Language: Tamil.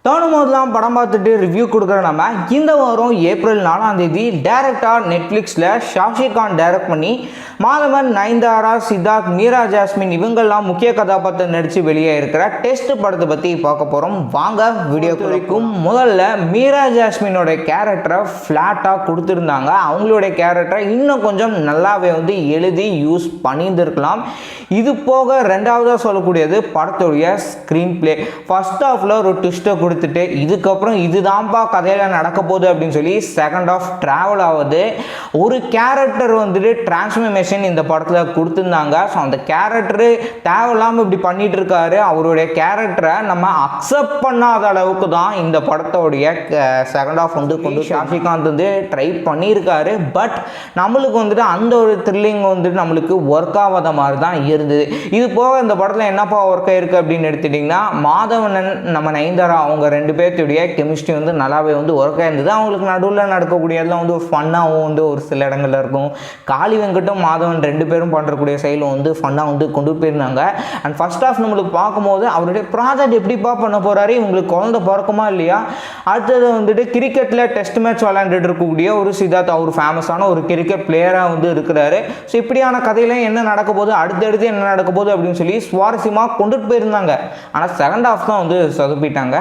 தோணும் போதெல்லாம் படம் பார்த்துட்டு ரிவ்யூ கொடுக்குற நம்ம இந்த வாரம் ஏப்ரல் 4ஆம் தேதி டேரக்டாக நெட்ஃப்ளிக்ஸில் ஷாஷி கான் டைரக்ட் பண்ணி மாதவன், நயன்தாரா, சித்தார்த், மீரா ஜாஸ்மின் இவங்கெல்லாம் முக்கிய கதாபாத்திரம் நடித்து வெளியே இருக்கிற டெஸ்ட் படத்தை பற்றி பார்க்க போகிறோம். வாங்க வீடியோ வரைக்கும். முதல்ல மீரா ஜாஸ்மினோட கேரக்டரை ஃப்ளாட்டாக கொடுத்துருந்தாங்க. அவங்களுடைய கேரக்டரை இன்னும் கொஞ்சம் நல்லாவே எழுதி யூஸ் பண்ணியிருந்திருக்கலாம். இது போக ரெண்டாவதாக சொல்லக்கூடியது படத்துடைய ஸ்க்ரீன் பிளே. ஃபர்ஸ்ட் ஹாஃபில் ஒரு ட்விஸ்ட்டை கொடுத்துட்டு இதுக்கப்புறம் இதுதான்ப்பா கதையில் நடக்க போகுது அப்படின்னு சொல்லி செகண்ட் ஹாஃப் ட்ராவல் ஆகுது. ஒரு கேரக்டர் டிரான்ஸ்ஃபர்மேஷன் இந்த படத்தில் கொடுத்துருந்தாங்க. ஸோ அந்த கேரக்டரு தேவையில்லாமல் இப்படி பண்ணிட்டு இருக்காரு. அவருடைய கேரக்டரை நம்ம அக்செப்ட் பண்ணாத அளவுக்கு தான் இந்த படத்தோடைய செகண்ட் ஹாஃப் கொண்டு ஷாஷிகாந்த் ட்ரை பண்ணியிருக்காரு. பட் நம்மளுக்கு அந்த ஒரு த்ரில்லிங் நம்மளுக்கு ஒர்க் ஆகாத மாதிரி தான் இருந்தது. இது போக இந்த படத்தில் என்னப்பா ஒர்க் ஆயிருக்கு அப்படின்னு எடுத்துட்டிங்கன்னா, மாதவனன் நம்ம நயன்தாரா அவங்க ரெண்டு பேர்த்துடைய கெமிஸ்ட்ரி நல்லாவே ஒர்க் ஆயிருந்தது. அவங்களுக்கு நடுவில் நடக்கக்கூடியதெல்லாம் ஒரு ஃபன்னாகவும் ஒரு சில இடங்கள்ல இருக்கும். காளி வெங்கட்டும் மாதவன் ரெண்டு பேரும் பண்ணுறக்கூடிய செயலும் ஃபன்னாக கொண்டு போயிருந்தாங்க. அண்ட் ஃபர்ஸ்ட் ஆஃப் நம்மளுக்கு பார்க்கும்போது அவருடைய ப்ராஜெக்ட் எப்படிப்பா பண்ண போகிறாரு, இவங்களுக்கு குழந்தை பிறக்குமா இல்லையா, அடுத்தது கிரிக்கெட்டில் டெஸ்ட் மேட்ச் விளையாண்டுட்டு இருக்கக்கூடிய ஒரு சித்தார்த், அவர் ஃபேமஸான ஒரு கிரிக்கெட் பிளேயராக இருக்கிறாரு. ஸோ இப்படியான கதையில என்ன நடக்க போகுது, அடுத்தடுத்து என்ன நடக்க போகுது அப்படின்னு சொல்லி சுவாரஸ்யமாக கொண்டுட்டு போயிருந்தாங்க. ஆனால் செகண்ட் ஹாஃப் தான் சொதப்பிட்டாங்க.